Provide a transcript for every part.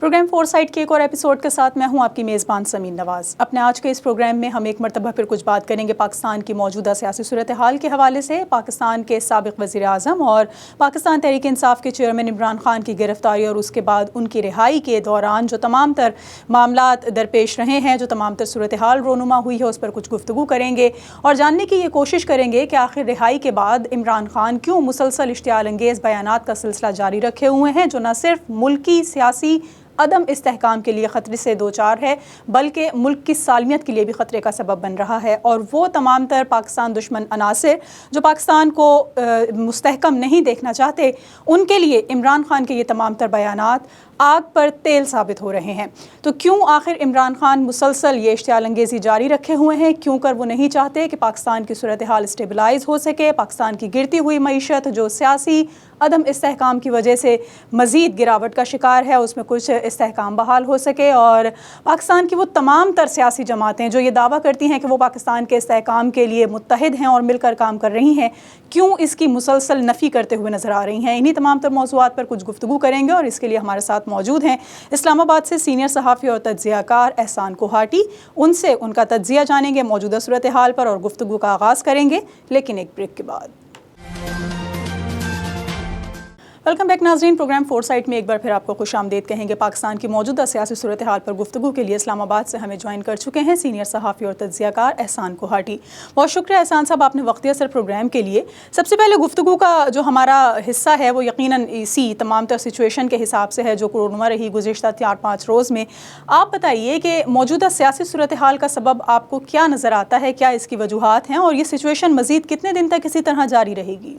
Programme four site کے ایک اور ایپیسوڈ کے ساتھ میں ہوں آپ کی میزبان سمین نواز۔ اپنے آج کے اس پروگرام میں ہم ایک مرتبہ پھر کچھ بات کریں گے پاکستان کی موجودہ سیاسی صورتحال کے حوالے سے، پاکستان کے سابق وزیر اعظم اور پاکستان تحریک انصاف کے چیئرمین عمران خان کی گرفتاری اور اس کے بعد ان کی رہائی کے دوران جو تمام تر معاملات درپیش رہے ہیں، جو تمام تر صورتحال رونما ہوئی ہے، اس پر کچھ گفتگو کریں گے اور جاننے کی یہ کوشش کریں گے کہ آخر رہائی کے بعد عمران خان کیوں مسلسل اشتعال انگیز بیانات کا سلسلہ جاری رکھے ہوئے ہیں، جو نہ صرف ملکی سیاسی عدم استحکام کے لیے خطرے سے دوچار ہے بلکہ ملک کی سالمیت کے لیے بھی خطرے کا سبب بن رہا ہے، اور وہ تمام تر پاکستان دشمن عناصر جو پاکستان کو مستحکم نہیں دیکھنا چاہتے، ان کے لیے عمران خان کے یہ تمام تر بیانات آگ پر تیل ثابت ہو رہے ہیں۔ تو کیوں آخر عمران خان مسلسل یہ اشتعال انگیزی جاری رکھے ہوئے ہیں؟ کیوں کر وہ نہیں چاہتے کہ پاکستان کی صورتحال اسٹیبلائز ہو سکے، پاکستان کی گرتی ہوئی معیشت جو سیاسی عدم استحکام کی وجہ سے مزید گراوٹ کا شکار ہے، اس میں کچھ استحکام بحال ہو سکے، اور پاکستان کی وہ تمام تر سیاسی جماعتیں جو یہ دعویٰ کرتی ہیں کہ وہ پاکستان کے استحکام کے لیے متحد ہیں اور مل کر کام کر رہی ہیں، کیوں اس کی مسلسل نفی کرتے ہوئے نظر آ رہی ہیں؟ انہی تمام تر موضوعات پر کچھ گفتگو کریں گے، اور اس کے لیے ہمارے ساتھ موجود ہیں اسلام آباد سے سینئر صحافی اور تجزیہ کار احسان کوہاٹی۔ ان سے ان کا تجزیہ جانیں گے موجودہ صورتحال پر اور گفتگو کا آغاز کریں گے، لیکن ایک بریک کے بعد۔ ویلکم بیک ناظرین، پروگرام فور سائٹ میں ایک بار پھر آپ کو خوش آمدید کہیں گے۔ پاکستان کی موجودہ سیاسی صورتحال پر گفتگو کے لیے اسلام آباد سے ہمیں جوائن کر چکے ہیں سینئر صحافی اور تجزیہ کار احسان کوہاٹی۔ بہت شکریہ احسان صاحب آپ نے وقت دیا سر پروگرام کے لیے۔ سب سے پہلے گفتگو کا جو ہمارا حصہ ہے وہ یقیناً اسی تمام تر سچویشن کے حساب سے ہے جو رونما رہی گزشتہ 4-5 روز میں۔ آپ بتائیے کہ موجودہ سیاسی صورتحال کا سبب آپ کو کیا نظر آتا ہے، کیا اس کی وجوہات ہیں، اور یہ سچویشن مزید کتنے دن تک اسی طرح جاری رہے گی؟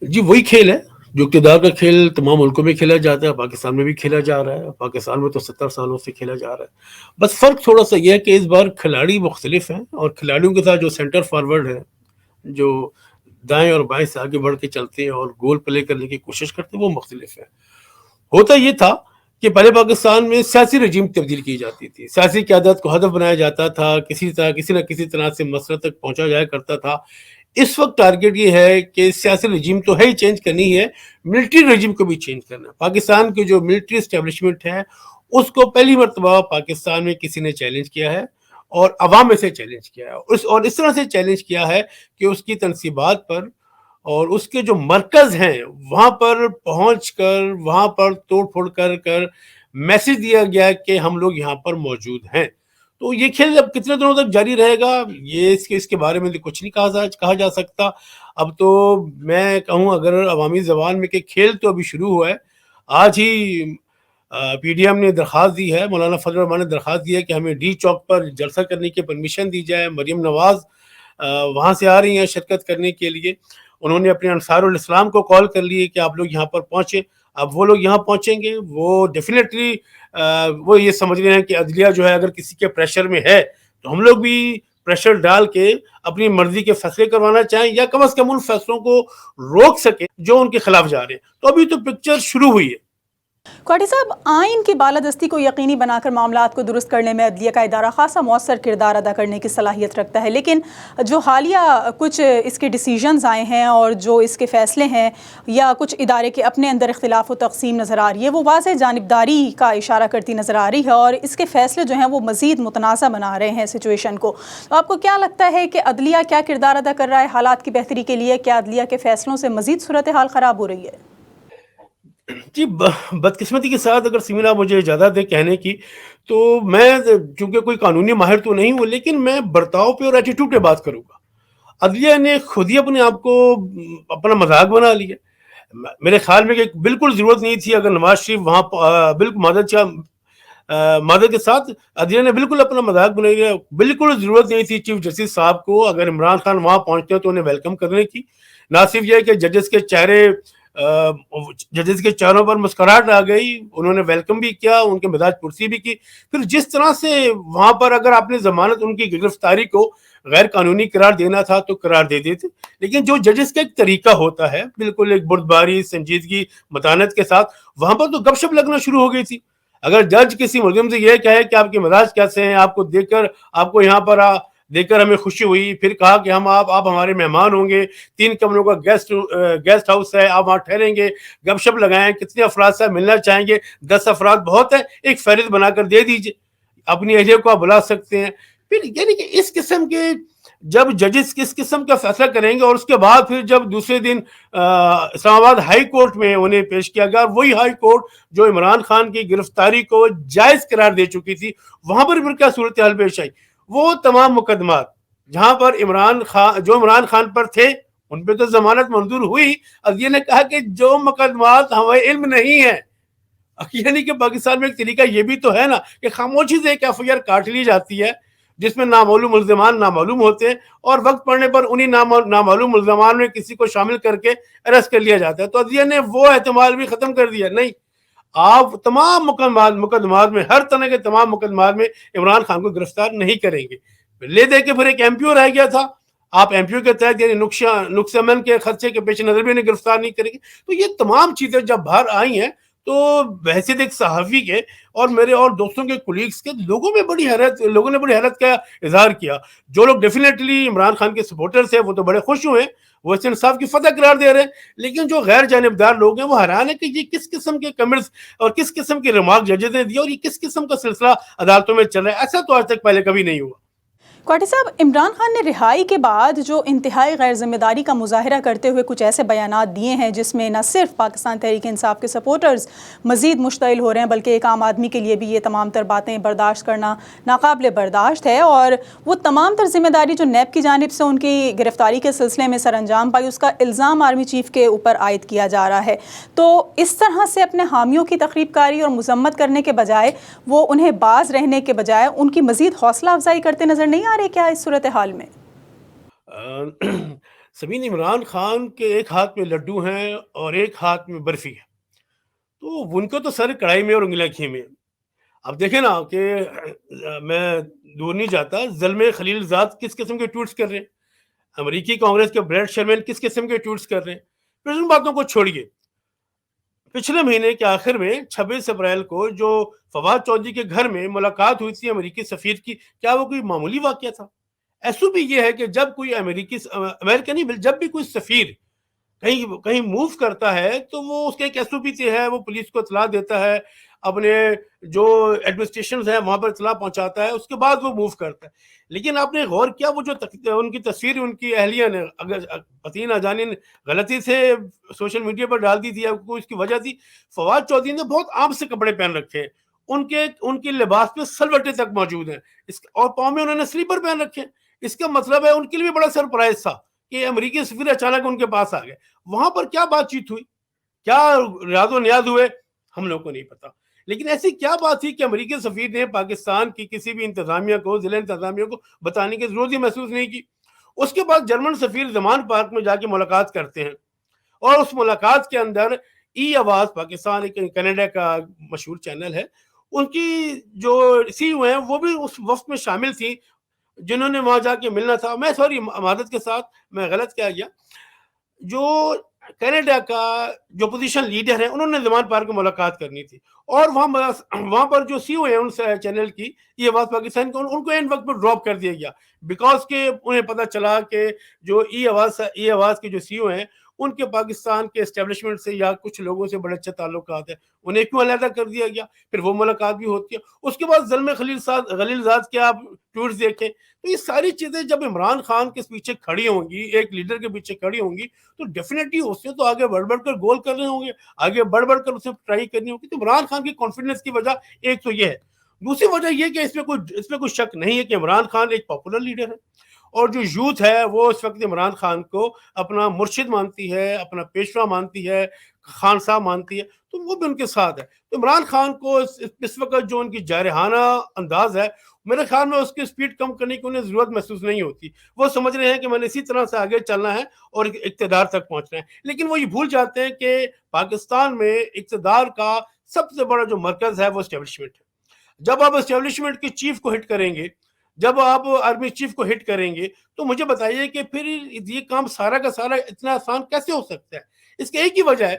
جی وہی کھیل ہے جو اقتدار کا کھیل تمام ملکوں میں کھیلا جاتا ہے، پاکستان میں بھی کھیلا جا رہا ہے، پاکستان میں تو 70 سالوں سے کھیلا جا رہا ہے۔ بس فرق تھوڑا سا یہ ہے کہ اس بار کھلاڑی مختلف ہیں، اور کھلاڑیوں کے ساتھ جو سینٹر فارورڈ ہے، جو دائیں اور بائیں سے آگے بڑھ کے چلتے ہیں اور گول پلے کرنے کی کوشش کرتے ہیں، وہ مختلف ہے۔ ہوتا یہ تھا کہ پہلے پاکستان میں سیاسی رجیم تبدیل کی جاتی تھی، سیاسی قیادت کو ہدف بنایا جاتا تھا، کسی نہ کسی طرح سے مسئلہ تک پہنچا جایا کرتا تھا۔ اس وقت ٹارگیٹ یہ ہے کہ سیاسی رجیم تو ہے ہی چینج کرنی ہے، ملٹری رجیم کو بھی چینج کرنا ہے۔ پاکستان کی جو ملٹری اسٹیبلشمنٹ ہے اس کو پہلی مرتبہ پاکستان میں کسی نے چیلنج کیا ہے، اور عوام میں سے چیلنج کیا ہے، اور اس طرح سے چیلنج کیا ہے کہ اس کی تنصیبات پر اور اس کے جو مرکز ہیں وہاں پر پہنچ کر، وہاں پر توڑ پھوڑ کر میسج دیا گیا کہ ہم لوگ یہاں پر موجود ہیں۔ تو یہ کھیل اب کتنے دنوں تک جاری رہے گا، یہ اس کے بارے میں کچھ نہیں کہا جا سکتا۔ اب تو میں کہوں اگر عوامی زبان میں کہ کھیل تو ابھی شروع ہوا ہے۔ آج ہی پی ڈی ایم نے درخواست دی ہے، مولانا فضل الرحمان نے درخواست دی ہے کہ ہمیں ڈی چوک پر جلسہ کرنے کی پرمیشن دی جائے۔ مریم نواز وہاں سے آ رہی ہیں شرکت کرنے کے لیے۔ انہوں نے اپنے انصار الاسلام کو کال کر لی ہے کہ آپ لوگ یہاں پر پہنچیں۔ اب وہ لوگ یہاں پہنچیں گے، وہ ڈیفینیٹلی وہ یہ سمجھ رہے ہیں کہ عدلیہ جو ہے اگر کسی کے پریشر میں ہے تو ہم لوگ بھی پریشر ڈال کے اپنی مرضی کے فیصلے کروانا چاہیں، یا کم از کم ان فیصلوں کو روک سکیں جو ان کے خلاف جا رہے ہیں۔ تو ابھی تو پکچر شروع ہوئی ہے۔ کوہاٹی صاحب، آئین کی بالادستی کو یقینی بنا کر معاملات کو درست کرنے میں عدلیہ کا ادارہ خاصا مؤثر کردار ادا کرنے کی صلاحیت رکھتا ہے، لیکن جو حالیہ کچھ اس کے ڈیسیجنز آئے ہیں اور جو اس کے فیصلے ہیں یا کچھ ادارے کے اپنے اندر اختلاف و تقسیم نظر آ رہی ہے، وہ واضح جانبداری کا اشارہ کرتی نظر آ رہی ہے، اور اس کے فیصلے جو ہیں وہ مزید متنازع بنا رہے ہیں سچویشن کو۔ تو آپ کو کیا لگتا ہے کہ عدلیہ کیا کردار ادا کر رہا ہے حالات کی بہتری کے لیے؟ کیا عدلیہ کے فیصلوں سے مزید صورتحال خراب ہو رہی ہے؟ جی بدقسمتی کے ساتھ اگر سمینا مجھے اجازت دے کہنے کی، تو میں چونکہ کوئی قانونی ماہر تو نہیں ہوں، لیکن میں برتاؤ پہ اور ایٹیٹیوڈ پہ بات کروں گا۔ عدلیہ نے خود ہی اپنے آپ کو اپنا مذاق بنا لیا۔ میرے خیال میں کہ بالکل ضرورت نہیں تھی، اگر نواز شریف وہاں بالکل معذرت کے ساتھ عدلیہ نے بالکل اپنا مذاق بنا لیا۔ بالکل ضرورت نہیں تھی چیف جسٹس صاحب کو، اگر عمران خان وہاں پہنچتے تو انہیں ویلکم کرنے کی۔ نہ صرف یہ کہ ججز کے چہروں پر مسکراہٹ آ گئی، انہوں نے ویلکم بھی کیا، ان کے مزاج پرسی بھی کی۔ پھر جس طرح سے وہاں پر اگر آپ نے ضمانت ان کی گرفتاری کو غیر قانونی قرار دینا تھا تو قرار دے دیتے، لیکن جو ججز کا ایک طریقہ ہوتا ہے بالکل ایک بردباری، سنجیدگی، متانت کے ساتھ، وہاں پر تو گپ شپ لگنا شروع ہو گئی تھی۔ اگر جج کسی ملزم سے یہ کہے کہ آپ کے مزاج کیسے ہیں، آپ کو دیکھ کر آپ کو یہاں پر دیکھ کر ہمیں خوشی ہوئی. پھر کہا کہ آپ ہمارے مہمان ہوں گے, 3 کمروں کا گیسٹ ہاؤس ہے, آپ وہاں ٹھہریں گے, گپ شپ لگائیں, کتنے افراد سے ملنا چاہیں گے, 10 افراد بہت ہے, ایک فہرست بنا کر دے دیجیے, اپنی اہلیہ کو آپ بلا سکتے ہیں. پھر یعنی کہ اس قسم کے جب ججز کس قسم کا فیصلہ کریں گے, اور اس کے بعد پھر جب دوسرے دن اسلام آباد ہائی کورٹ میں انہیں پیش کیا گیا, وہی ہائی کورٹ جو عمران خان کی گرفتاری کو جائز قرار دے چکی تھی, وہاں پر پھر کیا صورتحال پیش آئی. وہ تمام مقدمات جہاں پر عمران خان پر تھے, ان پہ تو ضمانت منظور ہوئی. عدلیہ نے کہا کہ جو مقدمات ہمیں علم نہیں ہے, یعنی کہ پاکستان میں ایک طریقہ یہ بھی تو ہے نا کہ خاموشی سے ایک FIR کاٹ لی جاتی ہے جس میں نامعلوم ملزمان نامعلوم ہوتے ہیں, اور وقت پڑنے پر انہی نامعلوم ملزمان میں کسی کو شامل کر کے اریسٹ کر لیا جاتا ہے. تو عدلیہ نے وہ احتمال بھی ختم کر دیا, نہیں, آپ تمام مقدمات میں, ہر طرح کے تمام مقدمات میں عمران خان کو گرفتار نہیں کریں گے. لے دے کے پھر ایک MPO رہ گیا تھا, آپ MPO کے تحت یعنی نقص امن کے خدشے کے پیش نظر بھی انہیں گرفتار نہیں کریں گے. تو یہ تمام چیزیں جب باہر آئی ہیں تو بحیثیت ایک صحافی کے اور میرے اور دوستوں کے کولیگز کے لوگوں نے بڑی حیرت کا اظہار کیا. جو لوگ ڈیفینیٹلی عمران خان کے سپورٹرز ہیں وہ تو بڑے خوش ہوئے, وہ اس انصاف کی فتح قرار دے رہے ہیں, لیکن جو غیر جانبدار لوگ ہیں وہ حیران ہے کہ یہ کس قسم کے کمنٹس اور کس قسم کی ریمارک ججز نے دی, اور یہ کس قسم کا سلسلہ عدالتوں میں چل رہا ہے. ایسا تو آج تک پہلے کبھی نہیں ہوا. کوٹی صاحب، عمران خان نے رہائی کے بعد جو انتہائی غیر ذمہ داری کا مظاہرہ کرتے ہوئے کچھ ایسے بیانات دیے ہیں جس میں نہ صرف پاکستان تحریک انصاف کے سپورٹرز مزید مشتعل ہو رہے ہیں بلکہ ایک عام آدمی کے لیے بھی یہ تمام تر باتیں برداشت کرنا ناقابل برداشت ہے، اور وہ تمام تر ذمہ داری جو نیب کی جانب سے ان کی گرفتاری کے سلسلے میں سر انجام پائی اس کا الزام آرمی چیف کے اوپر عائد کیا جا رہا ہے. تو اس طرح سے اپنے حامیوں کی تخریب کاری اور مذمت کرنے کے بجائے وہ انہیں باز رہنے کے بجائے ان کی مزید حوصلہ افزائی کرتے نظر نہیں آ رہے کیا اس صورتحال میں؟ سمین، عمران خان کے ایک ہاتھ میں لڈو ہیں اور ایک ہاتھ میں برفی ہے، تو ان کو تو سر کڑھائی میں اور انگلیاں گھی میں. اب دیکھیں نا کہ میں دور نہیں جاتا، زلمے خلیل زاد کس قسم کے ٹویٹس کر رہے ہیں، امریکی کانگریس کے بریڈ شرمین کس قسم کے ٹویٹس کر رہے ہیں. پھر ان باتوں کو چھوڑیے، پچھلے مہینے کے آخر میں 26 اپریل کو جو فواد چودھری کے گھر میں ملاقات ہوئی تھی امریکی سفیر کی، کیا وہ کوئی معمولی واقعہ تھا؟ ایسو بھی یہ ہے کہ جب کوئی امریکہ نہیں، جب بھی کوئی سفیر کہیں موو کرتا ہے تو وہ اس کا ایک ایس او پی ہے، وہ پولیس کو اطلاع دیتا ہے، اپنے جو ایڈمنسٹریشنز ہیں وہاں پر اطلاع پہنچاتا ہے، اس کے بعد وہ موو کرتا ہے. لیکن آپ نے غور کیا وہ جو ان کی تصویر ان کی اہلیہ نے اگر پتہ نہ جانے غلطی سے سوشل میڈیا پر ڈال دی تھی یا کوئی اس کی وجہ تھی، فواد چودھری نے بہت عام سے کپڑے پہن رکھے ہیں، ان کے لباس پہ سلوٹے تک موجود ہیں، اور پاؤں میں انہوں نے سلیپر پہن رکھے ہیں. اس کا مطلب ہے ان کے لیے بڑا سرپرائز تھا کہ امریکی سفیر اچانک ان کے پاس آ گئے. وہاں پر کیا بات چیت ہوئی، کیا ریاض و نیاز ہوئے، ہم لوگ کو نہیں پتا. لیکن ایسی کیا بات تھی کہ امریکی سفیر نے پاکستان کی کسی بھی انتظامیہ کو، ضلع انتظامیہ کو بتانے کی ضرورت ہی محسوس نہیں کی. اس کے بعد جرمن سفیر زمان پارک میں جا کے ملاقات کرتے ہیں، اور اس ملاقات کے اندر ای آواز پاکستان ایک کینیڈا کا مشہور چینل ہے، ان کی جو سی او ہیں وہ بھی اس وفد میں شامل تھی جنہوں نے وہاں جا کے ملنا تھا. میں سوری معذرت کے ساتھ میں غلط کہہ گیا، جو کینیڈا کا جو پوزیشن لیڈر ہے انہوں نے زمان پارک میں ملاقات کرنی تھی، اور وہاں پر جو سی او ہے ان چینل کی یہ آواز پاکستان کو، ان کو اینڈ وقت پر ڈراپ کر دیا گیا، بیکاز کہ انہیں پتہ چلا کہ جو ای آواز کے جو سی او ہیں ان کے پاکستان کے اسٹیبلشمنٹ سے یا کچھ لوگوں سے بڑے اچھے تعلقات ہیں، انہیں کیوں علیحدہ کر دیا گیا. پھر وہ ملاقات بھی ہوتی ہے. اس کے بعد زلمے خلیل زاد کے آپ ٹویٹس دیکھیں تو یہ ساری چیزیں جب عمران خان کے پیچھے کھڑی ہوں گی، ایک لیڈر کے پیچھے کھڑی ہوں گی، تو ڈیفینیٹلی اس سے تو آگے بڑھ کر گول کرنے ہوں گے، آگے بڑھ کر اسے ٹرائی کرنی ہوگی. تو عمران خان کی کانفیڈنس کی وجہ ایک تو یہ ہے. دوسری وجہ یہ کہ اس میں کوئی شک نہیں ہے کہ عمران خان ایک پاپولر لیڈر ہے، اور جو یوتھ ہے وہ اس وقت عمران خان کو اپنا مرشد مانتی ہے، اپنا پیشوا مانتی ہے، خان صاحب مانتی ہے، تو وہ بھی ان کے ساتھ ہے. تو عمران خان کو اس وقت جو ان کی جارحانہ انداز ہے، میرے خیال میں اس کی سپیڈ کم کرنے کی انہیں ضرورت محسوس نہیں ہوتی. وہ سمجھ رہے ہیں کہ میں نے اسی طرح سے آگے چلنا ہے اور اقتدار تک پہنچنا ہے. لیکن وہ یہ بھول جاتے ہیں کہ پاکستان میں اقتدار کا سب سے بڑا جو مرکز ہے وہ اسٹیبلشمنٹ ہے. جب آپ اسٹیبلشمنٹ کے چیف کو ہٹ کریں گے، جب آپ آرمی چیف کو ہٹ کریں گے، تو مجھے بتائیے کہ پھر یہ کام سارا کا سارا اتنا آسان کیسے ہو سکتا ہے. اس کی ایک ہی وجہ ہے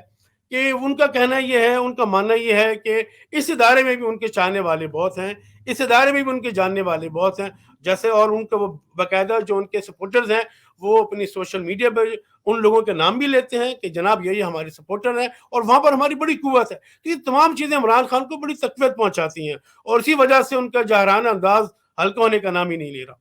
کہ ان کا کہنا یہ ہے، ان کا ماننا یہ ہے کہ اس ادارے میں بھی ان کے چاہنے والے بہت ہیں، اس ادارے میں بھی ان کے جاننے والے بہت ہیں، جیسے اور ان کو باقاعدہ جو ان کے سپورٹرز ہیں وہ اپنی سوشل میڈیا پہ ان لوگوں کے نام بھی لیتے ہیں کہ جناب یہ ہمارے سپورٹر ہیں اور وہاں پر ہماری بڑی قوت ہے. تو یہ تمام چیزیں عمران خان کو بڑی تقویت پہنچاتی ہیں اور اسی وجہ سے ان کا جاہرانہ انداز ہلکا ہونے کا نام ہی نہیں لے رہا.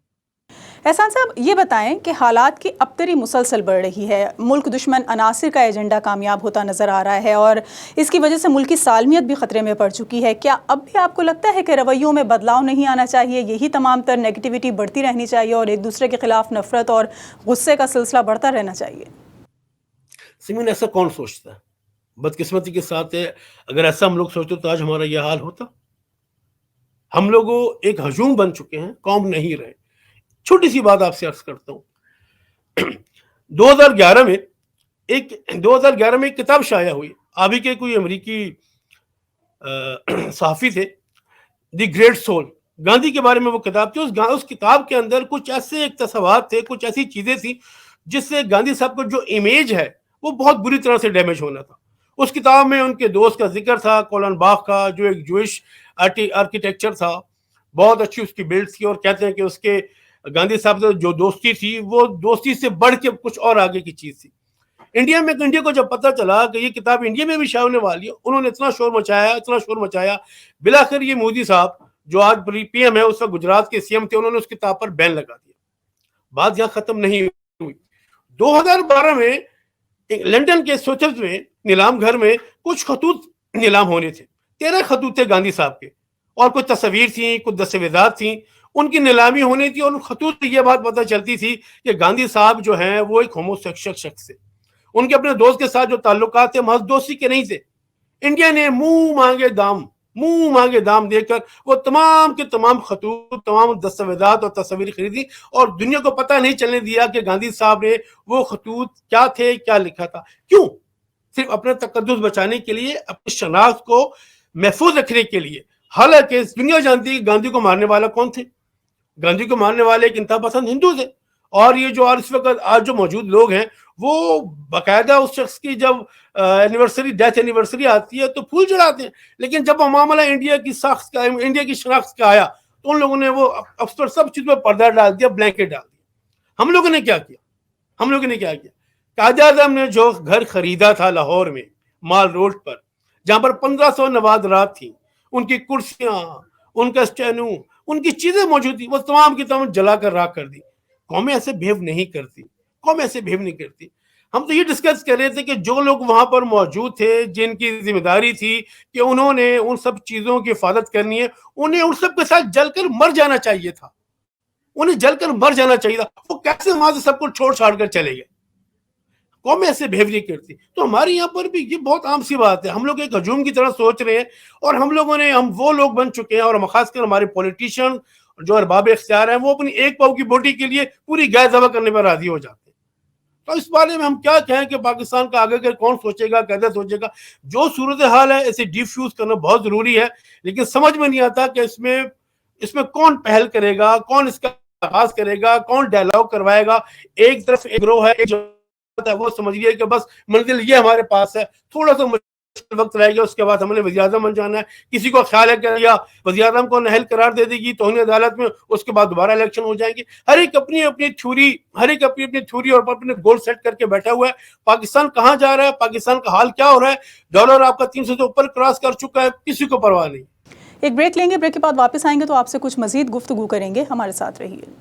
احسان صاحب یہ بتائیں کہ حالات کی ابتری مسلسل بڑھ رہی ہے، ملک دشمن عناصر کا ایجنڈا کامیاب ہوتا نظر آ رہا ہے اور اس کی وجہ سے ملک کی سالمیت بھی خطرے میں پڑ چکی ہے. کیا اب بھی آپ کو لگتا ہے کہ رویوں میں بدلاؤ نہیں آنا چاہیے، یہی تمام تر نیگیٹیوٹی بڑھتی رہنی چاہیے اور ایک دوسرے کے خلاف نفرت اور غصے کا سلسلہ بڑھتا رہنا چاہیے؟ سمین ایسا کون سوچتا ہے؟ بدقسمتی کے ساتھ ہے، اگر ایسا ہم لوگ سوچتے تو آج ہمارا یہ حال ہوتا. ہم لوگوں ایک ہجوم بن چکے ہیں، قوم نہیں رہے. چھوٹی سی بات آپ سے عرض کرتا ہوں. 2011 میں ایک کتاب شائع ہوئی. ابھی کے کوئی امریکی صحافی تھے، دی گریٹ سول، گاندھی کے بارے میں وہ کتاب تھی. اس کتاب کے اندر کچھ ایسے اقتصابات تھے، کچھ ایسی چیزیں تھیں جس سے گاندھی صاحب کو جو امیج ہے وہ بہت بری طرح سے ڈیمیج ہونا تھا. اس کتاب میں ان کے دوست کا ذکر تھا، کولن باغ کا، جو ایک جوئش آرکیٹیکچر تھا، بہت اچھی اس کی بلڈ تھی، اور کہتے ہیں کہ اس کے گاندھی صاحب سے جو دوستی تھی وہ دوستی سے بڑھ کے کچھ اور آگے کی چیز تھی. انڈیا کو جب پتہ چلا کہ یہ کتاب انڈیا میں بھی شائع ہونے والی ہے، انہوں نے اتنا شور مچایا، بلاخر یہ مودی صاحب جو آج پی ایم ہے، اس وقت گجرات کے سی ایم تھے، انہوں نے اس کتاب پر بین لگا دیا. بات یہاں ختم نہیں ہوئی. 2012 میں لنڈن کے سوچرز میں نیلام گھر میں کچھ خطوط نیلام ہونے تھے. 13 خطوط تھے گاندھی صاحب کے، اور کچھ تصاویر تھیں، کچھ دستاویزات تھیں، ان کی نیلامی ہونی تھی. اور ان خطوط سے یہ بات پتہ چلتی تھی کہ گاندھی صاحب جو ہیں وہ ایک ہوموسیکشل شخص تھے. ان کے اپنے دوست کے ساتھ جو تعلقات تھے محض دوستی کے نہیں تھے. انڈیا نے منہ مانگے دام دے کر وہ تمام کے تمام خطوط، تمام دستاویزات اور تصاویر خریدی، اور دنیا کو پتہ نہیں چلنے دیا کہ گاندھی صاحب نے وہ خطوط کیا تھے، کیا لکھا تھا. کیوں؟ صرف اپنے تقدس بچانے کے لیے، اپنی شناخت کو محفوظ رکھنے کے لیے. حالانکہ دنیا جانتی ہے کہ گاندھی کو مارنے والا کون تھے. گاندھی کو مارنے والے ایک انتہا پسند ہندو تھے. اور یہ جو اس وقت آج جو موجود لوگ ہیں وہ باقاعدہ اس شخص کی جب ڈیتھ اینیورسری آتی ہے تو پھول چڑھاتے ہیں. لیکن جب معاملہ انڈیا کی شناخت کا آیا تو ان لوگوں نے وہ افسر سب چیز میں پردہ ڈال دیا، بلینکٹ ڈال دیا. ہم لوگوں نے کیا کیا؟ قائد اعظم نے جو گھر خریدا تھا لاہور میں مال روڈ پر، جہاں پر 1500 نوادرات تھیں، ان کی کرسیاں، ان کا اسٹینو، ان کی چیزیں موجود تھی، وہ تمام کی تمام جلا کر راکھ کر دی. قومیں ایسے بہیو نہیں کرتی. ہم تو یہ ڈسکس کر رہے تھے کہ جو لوگ وہاں پر موجود تھے، جن کی ذمہ داری تھی کہ انہوں نے ان سب چیزوں کی حفاظت کرنی ہے، انہیں ان سب کے ساتھ جل کر مر جانا چاہیے تھا. وہ کیسے وہاں سے سب کو چھوڑ چھاڑ کر چلے گئے؟ قومیں ایسے بہیو نہیں کرتی. تو ہمارے یہاں پر بھی یہ بہت عام سی بات ہے. ہم لوگ ایک ہجوم کی طرح سوچ رہے ہیں، اور ہم وہ لوگ بن چکے ہیں، اور خاص کر ہمارے پولیٹیشین جو ارباب اختیار ہیں، وہ اپنی ایک پاؤ کی بوٹی کے لیے پوری گائے ذبح کرنے پر راضی ہو جاتے ہیں. تو اس بارے میں ہم کیا کہیں کہ پاکستان کا آگے کر کون سوچے گا، کیسے سوچے گا؟ جو صورتحال ہے اسے ڈیفیوز کرنا بہت ضروری ہے، لیکن سمجھ میں نہیں آتا کہ اس میں کون پہل کرے گا، کون اس کا آغاز کرے گا، کون ڈائلاگ کروائے گا. ایک طرف ایک گروہ ہے، ایک وہ سمجھیے کہ بس منزل یہ ہمارے پاس ہے، تھوڑا سا وقت رہے گا، اس کے بعد ہم نے وزیر اعظم بن جانا ہے. کسی کو خیال ہے کہ یا وزیر اعظم کو نااہل قرار دے دے گی توہین عدالت میں، اس کے بعد دوبارہ الیکشن ہو جائیں گے. ہر ایک اپنی تھیوری اور اپنے گول سیٹ کر کے بیٹھا ہوا ہے. پاکستان کہاں جا رہا ہے، پاکستان کا حال کیا ہو رہا ہے؟ ڈالر آپ کا 300 سے اوپر کراس کر چکا ہے، کسی کو پرواہ نہیں. ایک بریک لیں گے، بریک کے بعد واپس آئیں گے تو آپ سے کچھ مزید گفتگو کریں گے. ہمارے ساتھ رہیے.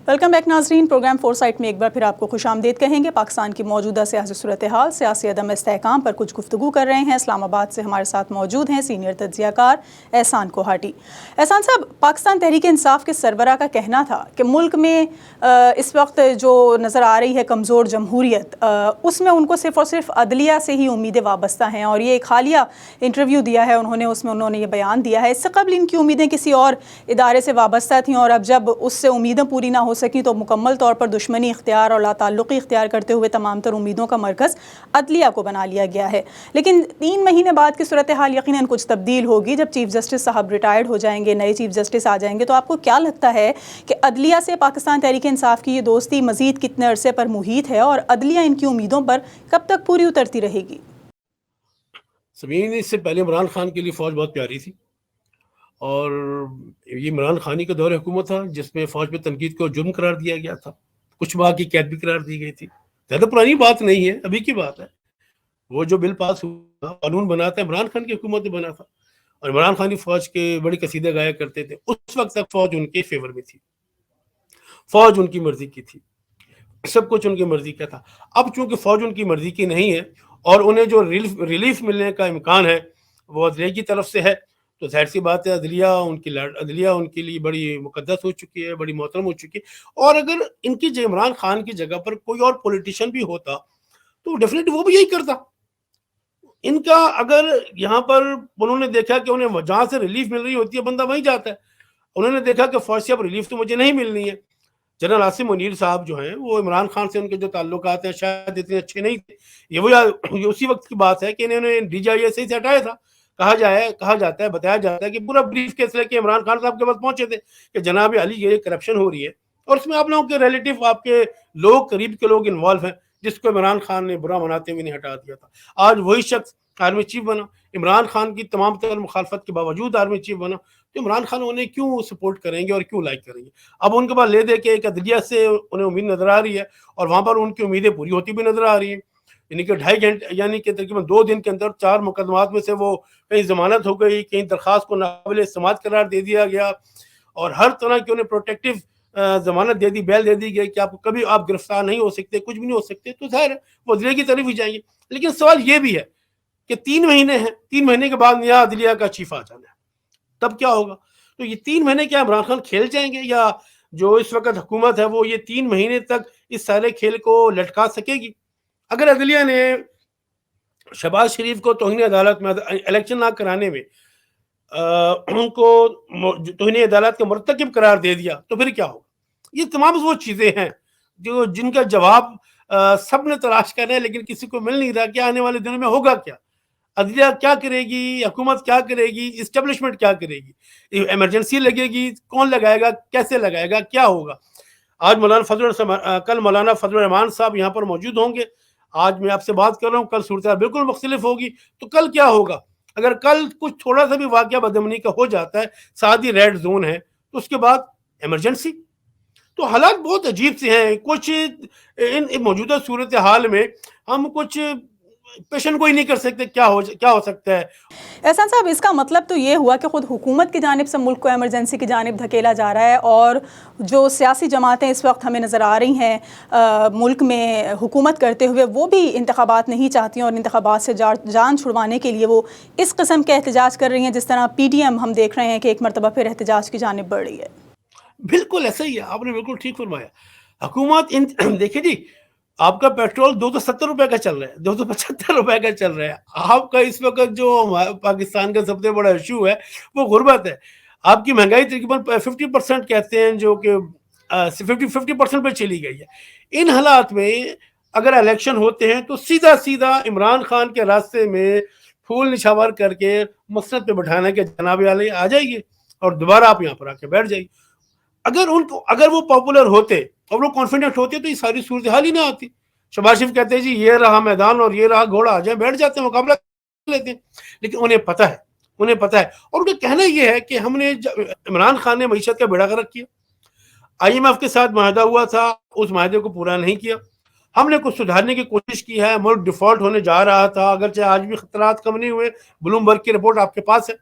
ویلکم بیک ناظرین. پروگرام فور سائٹ میں ایک بار پھر آپ کو خوش آمدید کہیں گے. پاکستان کی موجودہ سیاسی صورتحال، سیاسی عدم استحکام پر کچھ گفتگو کر رہے ہیں. اسلام آباد سے ہمارے ساتھ موجود ہیں سینئر تجزیہ کار احسان کوہاٹی. احسان صاحب، پاکستان تحریک انصاف کے سربراہ کا کہنا تھا کہ ملک میں اس وقت جو نظر آ رہی ہے کمزور جمہوریت، اس میں ان کو صرف اور صرف عدلیہ سے ہی امیدیں وابستہ ہیں، اور یہ ایک حالیہ انٹرویو دیا ہے اس میں انہوں نے یہ بیان دیا ہے. اس سے قبل ان کی امیدیں کسی اور ادارے سے وابستہ تھیں، اور اب جب اس سے امیدیں پوری نہ ہو سکیں تو مکمل طور پر دشمنی اختیار اور لا تعلقی اختیار کرتے ہوئے تمام تر امیدوں کا مرکز عدلیہ کو بنا لیا گیا ہے. لیکن 3 مہینے بعد کی صورتحال یقیناً کچھ تبدیل ہوگی جب چیف جسٹس صاحب ریٹائرڈ ہو جائیں گے, نئے چیف جسٹس آ جائیں گے. تو آپ کو کیا لگتا ہے کہ عدلیہ سے پاکستان تحریک انصاف کی یہ دوستی مزید کتنے عرصے پر محیط ہے, اور عدلیہ ان کی امیدوں پر کب تک پوری اترتی رہے گی؟ سمین, اس سے پہلے عمران خان کے لیے فوج بہت پیاری تھی, اور یہ عمران خانی کا دور حکومت تھا جس میں فوج پہ تنقید کو جرم قرار دیا گیا تھا, کچھ ماہ کی قید بھی قرار دی گئی تھی. زیادہ پرانی بات نہیں ہے, ابھی کی بات ہے. وہ جو بل پاس ہوا, قانون بنا تھا, عمران خان کی حکومت نے بنا تھا, اور عمران خانی فوج کے بڑی قصیدے گایا کرتے تھے. اس وقت تک فوج ان کے فیور میں تھی, فوج ان کی مرضی کی تھی, سب کچھ ان کی مرضی کا تھا. اب چونکہ فوج ان کی مرضی کی نہیں ہے اور انہیں جو ریلیف ملنے کا امکان ہے وہ عدلیہ کی طرف سے ہے, تو ظاہر سی بات ہے عدلیہ ان کے لیے بڑی مقدس ہو چکی ہے, بڑی محترم ہو چکی ہے. اور اگر ان کی عمران خان کی جگہ پر کوئی اور پولیٹیشین بھی ہوتا تو ڈیفینیٹلی وہ بھی یہی کرتا. ان کا اگر یہاں پر انہوں نے دیکھا کہ انہیں جہاں سے ریلیف مل رہی ہوتی ہے بندہ وہیں جاتا ہے. انہوں نے دیکھا کہ فوج سے اب ریلیف تو مجھے نہیں ملنی ہے. جنرل عاصم منیر صاحب جو ہیں وہ عمران خان سے ان کے جو تعلقات ہیں شاید اتنے اچھے نہیں تھے. یہ اسی وقت کی بات ہے کہ انہوں نے ڈی جی آئی ایس سے ہٹایا تھا. کہا جاتا ہے, بتایا جاتا ہے کہ پورا بریف کیس لے کے عمران خان صاحب کے پاس پہنچے تھے کہ جناب علی یہ کرپشن ہو رہی ہے, اور اس میں آپ لوگوں کے ریلیٹو, آپ کے لوگ, قریب کے لوگ انوالو ہیں, جس کو عمران خان نے برا مناتے ہوئے نہیں ہٹا دیا تھا. آج وہی شخص آرمی چیف بنا, عمران خان کی تمام تر مخالفت کے باوجود آرمی چیف بنا, تو عمران خان انہیں کیوں سپورٹ کریں گے اور کیوں لائک کریں گے؟ اب ان کے پاس لے دے کے ایک عدلیہ سے انہیں امید نظر آ رہی ہے, اور وہاں پر ان کی امیدیں پوری ہوتی بھی نظر آ رہی ہیں. یعنی کہ 2.5 گھنٹے, یعنی کہ تقریباً 2 دن کے اندر 4 مقدمات میں سے وہ کہیں ضمانت ہو گئی, کہیں درخواست کو ناقابل سماعت قرار دے دیا گیا, اور ہر طرح کی انہیں پروٹیکٹیو ضمانت دے دی, بیل دے دی گئی کہ آپ کبھی آپ گرفتار نہیں ہو سکتے, کچھ بھی نہیں ہو سکتے. تو ظاہر ہے وہ عدلیہ کی طرف ہی جائیں گے. لیکن سوال یہ بھی ہے کہ 3 مہینے ہیں, 3 مہینے کے بعد نیا عدلیہ کا چیف آ جانا ہے, تب کیا ہوگا؟ تو یہ 3 مہینے کیا عمران خان کھیل جائیں گے, یا جو اس وقت حکومت ہے وہ یہ 3 مہینے تک اس سارے کھیل کو لٹکا سکے گی؟ اگر عدلیہ نے شہباز شریف کو توہین عدالت میں الیکشن نہ کرانے میں ان کو توہین عدالت کا مرتکب قرار دے دیا تو پھر کیا ہوگا؟ یہ تمام وہ چیزیں ہیں جن کا جواب سب نے تلاش کرنا ہے, لیکن کسی کو مل نہیں رہا کہ آنے والے دنوں میں ہوگا کیا. عدلیہ کیا کرے گی, حکومت کیا کرے گی, اسٹیبلشمنٹ کیا کرے گی, ایمرجنسی لگے گی, کون لگائے گا, کیسے لگائے گا, کیا ہوگا؟ آج کل مولانا فضل الرحمان صاحب یہاں پر موجود ہوں گے. آج میں آپ سے بات کر رہا ہوں, کل صورتحال بالکل مختلف ہوگی. تو کل کیا ہوگا؟ اگر کل کچھ تھوڑا سا بھی واقعہ بدامنی کا ہو جاتا ہے, ساتھ ہی ریڈ زون ہے, تو اس کے بعد ایمرجنسی. تو حالات بہت عجیب سے ہیں. کچھ ان موجودہ صورتحال میں ہم کچھ پیشن کوئی نہیں کر سکتے کیا ہو سکتا ہے. احسان صاحب, اس کا مطلب تو یہ ہوا کہ خود حکومت کی جانب سے ملک کو ایمرجنسی کی جانب دھکیلا جا رہا ہے, اور جو سیاسی جماعتیں اس وقت ہمیں نظر آ رہی ہیں ملک میں حکومت کرتے ہوئے, وہ بھی انتخابات نہیں چاہتی ہیں, اور انتخابات سے جان چھڑوانے کے لیے وہ اس قسم کے احتجاج کر رہی ہیں, جس طرح پی ڈی ایم ہم دیکھ رہے ہیں کہ ایک مرتبہ پھر احتجاج کی جانب بڑھ رہی ہے. بالکل ایسا ہی ہے, آپ نے بالکل ٹھیک فرمایا. حکومت دیکھیں جی, آپ کا پیٹرول 270 روپے کا چل رہا ہے, 275 روپے کا چل رہا ہے. آپ کا اس وقت جو پاکستان کا سب سے بڑا ایشو ہے وہ غربت ہے. آپ کی مہنگائی تقریباً 50% کہتے ہیں, جو کہ 50% پہ چلی گئی ہے. ان حالات میں اگر الیکشن ہوتے ہیں تو سیدھا عمران خان کے راستے میں پھول نشاور کر کے مسند پہ بٹھانا کہ جناب علی آ جائیے اور دوبارہ آپ یہاں پر آ کے بیٹھ جائیے. اگر وہ پاپولر ہوتے اور وہ کانفیڈنٹ ہوتے تو یہ ساری صورتحال ہی نہ آتی. شہباز شریف کہتے ہیں جی یہ رہا میدان اور یہ رہا گھوڑا, آ جائیں, بیٹھ جاتے ہیں, مقابلہ لیتے ہیں. لیکن انہیں پتہ ہے, اور ان کا کہنا یہ ہے کہ ہم نے عمران خان نے معیشت کا بیڑا غرق کیا, آئی ایم ایف کے ساتھ معاہدہ ہوا تھا, اس معاہدے کو پورا نہیں کیا. ہم نے کچھ سدھارنے کی کوشش کی ہے, ملک ڈیفالٹ ہونے جا رہا تھا, اگرچہ آج بھی خطرات کم نہیں ہوئے, بلومبرگ کی رپورٹ آپ کے پاس ہے.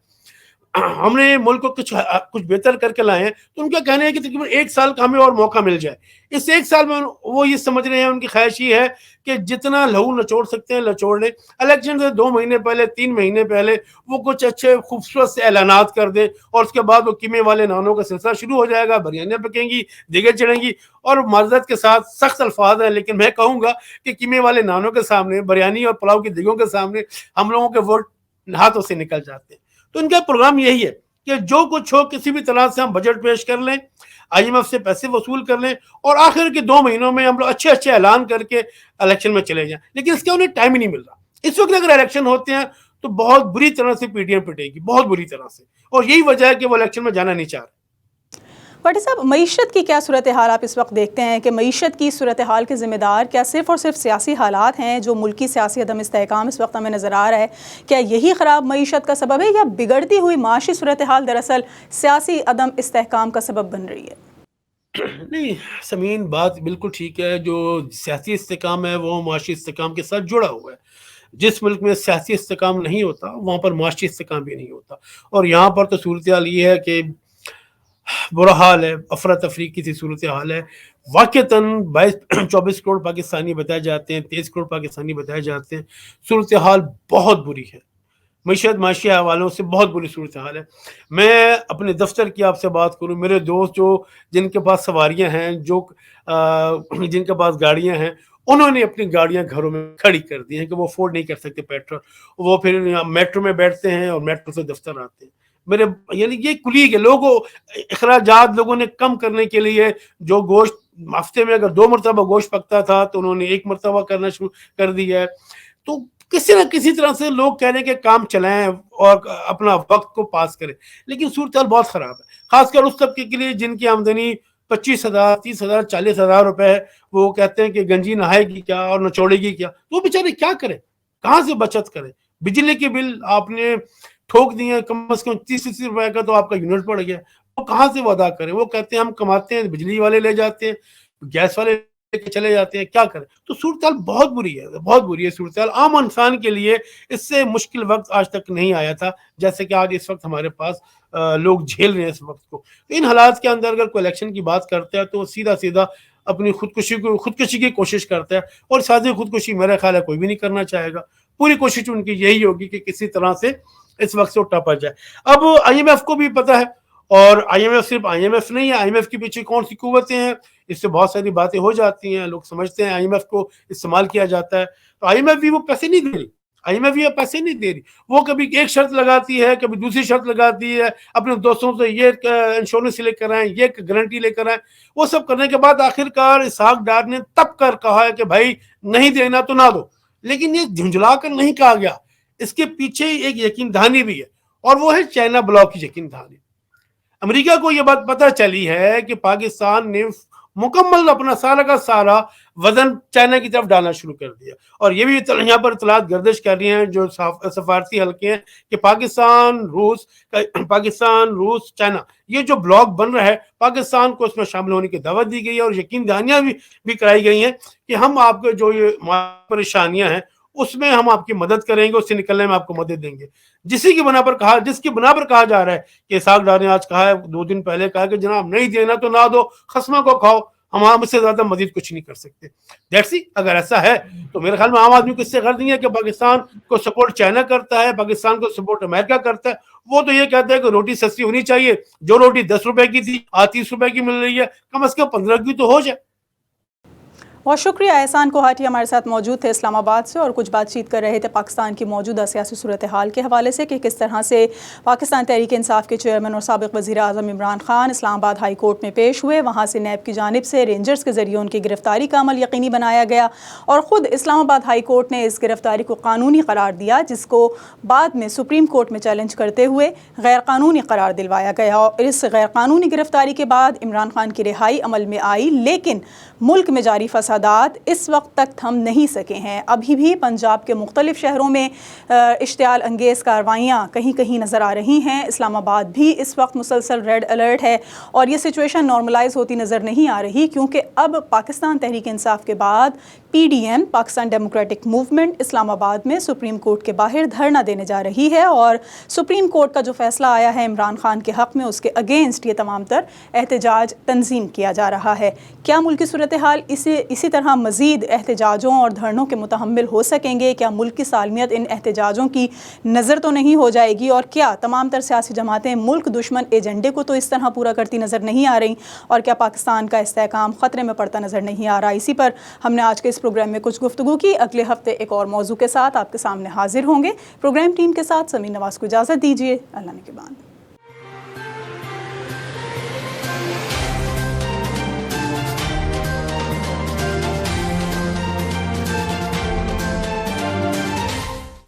ہم نے ملک کو کچھ بہتر کر کے لائے ہیں. تو ان کا کہنا ہے کہ تقریباً 1 سال کا ہمیں اور موقع مل جائے. اس 1 سال میں وہ یہ سمجھ رہے ہیں, ان کی خواہش یہ ہے کہ جتنا لہو نچوڑ سکتے ہیں نچوڑ لیں. الیکشن سے 2 مہینے پہلے 3 مہینے پہلے وہ کچھ اچھے خوبصورت سے اعلانات کر دیں, اور اس کے بعد وہ قیمے والے نانوں کا سلسلہ شروع ہو جائے گا, بریانیاں پکیں گی, دیگیں چڑھیں گی. اور معذرت کے ساتھ سخت الفاظ ہیں, لیکن میں کہوں گا کہ قیمے والے نانوں کے سامنے, بریانی اور پلاؤ کی دیگوں کے سامنے ہم لوگوں کے ووٹ ہاتھوں سے نکل جاتے ہیں. تو ان کا پروگرام یہی ہے کہ جو کچھ ہو کسی بھی طرح سے ہم بجٹ پیش کر لیں, IMF سے پیسے وصول کر لیں اور آخر کے 2 مہینوں میں ہم لوگ اچھے اچھے اعلان کر کے الیکشن میں چلے جائیں. لیکن اس کا انہیں ٹائم ہی نہیں مل رہا. اس وقت اگر الیکشن ہوتے ہیں تو بہت بری طرح سے PDM پٹے گی, بہت بری طرح سے, اور یہی وجہ ہے کہ وہ الیکشن میں جانا نہیں چاہ رہے. بھٹی صاحب، معیشت کی کیا صورتحال آپ اس وقت دیکھتے ہیں کہ معیشت کی صورتحال کے ذمہ دار کیا صرف اور صرف سیاسی حالات ہیں جو ملکی سیاسی عدم استحکام اس وقت ہمیں نظر آ رہا ہے؟ کیا یہی خراب معیشت کا سبب ہے یا بگڑتی ہوئی معاشی صورتحال دراصل سیاسی عدم استحکام کا سبب بن رہی ہے؟ نہیں سمین، بات بالکل ٹھیک ہے. جو سیاسی استحکام ہے وہ معاشی استحکام کے ساتھ جڑا ہوا ہے. جس ملک میں سیاسی استحکام نہیں ہوتا وہاں پر معاشی استحکام بھی نہیں ہوتا. اور یہاں پر تو صورتحال یہ ہے کہ برا حال ہے، افراتفری کی سی صورتحال ہے. واقعتاً 24 کروڑ پاکستانی بتائے جاتے ہیں، 23 کروڑ پاکستانی بتائے جاتے ہیں. صورتحال بہت بری ہے، معیشت معاشی حوالوں سے بہت بری صورتحال ہے. میں اپنے دفتر کی آپ سے بات کروں، میرے دوست جن کے پاس سواریاں ہیں، جن کے پاس گاڑیاں ہیں، انہوں نے اپنی گاڑیاں گھروں میں کھڑی کر دی ہیں کہ وہ افورڈ نہیں کر سکتے پیٹرول. وہ پھر میٹرو میں بیٹھتے ہیں اور میٹرو سے دفتر آتے ہیں. یعنی یہ کلیگ ہے. اخراجات لوگوں نے کم کرنے کے لیے جو گوشت ہفتے میں اگر 2 مرتبہ گوشت پکتا تھا تو انہوں نے 1 مرتبہ کرنا شروع کر دیا ہے. تو کسی نہ کسی طرح سے لوگ کہہ رہے ہیں کہ کام چلائیں اور اپنا وقت کو پاس کریں. لیکن صورتحال بہت خراب ہے، خاص کر اس طبقے کے لیے جن کی آمدنی 25,000 30,000 40,000 روپے ہے. وہ کہتے ہیں کہ گنجی نہائے گی کیا اور نچوڑے گی کیا. تو وہ بیچارے کیا کریں، کہاں سے بچت کریں؟ بجلی کے بل آپ نے ٹھوک دیے کم از کم 30 روپے کا، تو آپ کا یونٹ پڑ گیا. وہ کہاں سے وہ ادا کریں؟ وہ کہتے ہیں ہم کماتے ہیں، بجلی والے لے جاتے ہیں، گیس والے لے کے چلے جاتے ہیں، کیا کریں؟ تو صورتحال بہت بری ہے، بہت بری ہے صورتحال. عام انسان کے لیے اس سے مشکل وقت آج تک نہیں آیا تھا جیسے کہ آج اس وقت ہمارے پاس لوگ جھیل رہے ہیں اس وقت کو. ان حالات کے اندر اگر کوئی الیکشن کی بات کرتا ہے تو سیدھا اپنی خودکشی کی کوشش کرتا ہے. اور سازی خودکشی میرا خیال ہے کوئی بھی نہیں کرنا چاہے گا. پوری کوشش ان کی یہی ہوگی کہ کسی طرح سے اس وقت سے ٹپا جائے. اب IMF کو بھی پتہ ہے، اور IMF صرف IMF نہیں ہے، IMF کے پیچھے کون سی قوتیں ہیں، اس سے بہت ساری باتیں ہو جاتی ہیں. لوگ سمجھتے ہیں IMF کو استعمال کیا جاتا ہے. تو IMF بھی وہ پیسے نہیں دے رہی، IMF بھی پیسے نہیں دے رہی. وہ کبھی ایک شرط لگاتی ہے، کبھی دوسری شرط لگاتی ہے. اپنے دوستوں سے یہ انشورنس لے کر آئیں، یہ گارنٹی لے کر آئیں. وہ سب کرنے کے بعد آخر کار اسحاق ڈار نے تب کر کہا ہے کہ بھائی نہیں دینا تو نہ دو. لیکن یہ جھنجھلا کر نہیں کہا گیا، اس کے پیچھے ایک یقین دہانی بھی ہے، اور وہ ہے چائنا بلاک کی یقین دہانی. امریکہ کو یہ بات پتہ چلی ہے کہ پاکستان نے مکمل اپنا سارا کا سارا وزن چائنا کی طرف ڈالنا شروع کر دیا. اور یہ بھی یہاں پر اطلاعات گردش کر رہی ہیں جو سفارتی حلقے ہیں کہ پاکستان روس چائنا یہ جو بلاک بن رہا ہے، پاکستان کو اس میں شامل ہونے کی دعوت دی گئی ہے. اور یقین دہانیاں بھی کرائی گئی ہیں کہ ہم آپ کے جو یہ پریشانیاں ہیں اس میں ہم آپ کی مدد کریں گے، اس سے نکلنے میں آپ کو مدد دیں گے. جس کی بنا پر کہا جا رہا ہے کہ اسحاق ڈار نے آج کہا ہے، 2 دن پہلے کہا کہ جناب نہیں دینا تو نہ دو، خصموں کو کھاؤ، ہم اس سے زیادہ مزید کچھ نہیں کر سکتے. اگر ایسا ہے تو میرے خیال میں عام آدمی کو اس سے غرض نہیں ہے کہ پاکستان کو سپورٹ چائنا کرتا ہے، پاکستان کو سپورٹ امریکہ کرتا ہے. وہ تو یہ کہتا ہے کہ روٹی سستی ہونی چاہیے. جو روٹی 10 روپے کی تھی آج 30 روپے کی مل رہی ہے، کم از کم 15 کی تو ہو جائے. بہت شکریہ. احسان کوہاٹی ہمارے ساتھ موجود تھے اسلام آباد سے، اور کچھ بات چیت کر رہے تھے پاکستان کی موجودہ سیاسی صورتحال کے حوالے سے کہ کس طرح سے پاکستان تحریک انصاف کے چیئرمین اور سابق وزیر اعظم عمران خان اسلام آباد ہائی کورٹ میں پیش ہوئے. وہاں سے نیب کی جانب سے رینجرز کے ذریعے ان کی گرفتاری کا عمل یقینی بنایا گیا، اور خود اسلام آباد ہائی کورٹ نے اس گرفتاری کو قانونی قرار دیا، جس کو بعد میں سپریم کورٹ میں چیلنج کرتے ہوئے غیر قانونی قرار دلوایا گیا. اور اس غیر قانونی گرفتاری کے بعد عمران خان کی رہائی عمل میں آئی، لیکن ملک میں جاری فسادات اس وقت تک تھم نہیں سکے ہیں. ابھی بھی پنجاب کے مختلف شہروں میں اشتعال انگیز کارروائیاں کہیں کہیں نظر آ رہی ہیں. اسلام آباد بھی اس وقت مسلسل ریڈ الرٹ ہے، اور یہ سچویشن نارملائز ہوتی نظر نہیں آ رہی، کیونکہ اب پاکستان تحریک انصاف کے بعد PDM پاکستان ڈیموکریٹک موومنٹ اسلام آباد میں سپریم کورٹ کے باہر دھرنا دینے جا رہی ہے. اور سپریم کورٹ کا جو فیصلہ آیا ہے عمران خان کے حق میں، اس کے اگینسٹ یہ تمام تر احتجاج تنظیم کیا جا رہا ہے. کیا ملکی صورتحال اسی طرح مزید احتجاجوں اور دھرنوں کے متحمل ہو سکیں گے؟ کیا ملک کی سالمیت ان احتجاجوں کی نظر تو نہیں ہو جائے گی؟ اور کیا تمام تر سیاسی جماعتیں ملک دشمن ایجنڈے کو تو اس طرح پورا کرتی نظر نہیں آ رہی؟ اور کیا پاکستان کا استحکام خطرے میں پڑتا نظر نہیں آ رہا؟ اسی پر ہم نے آج کے اس پروگرام میں کچھ گفتگو کی. اگلے ہفتے ایک اور موضوع کے ساتھ آپ کے سامنے حاضر ہوں گے. پروگرام ٹیم کے ساتھ سمین نواز کو اجازت دیجیے. اللہ نگہبان.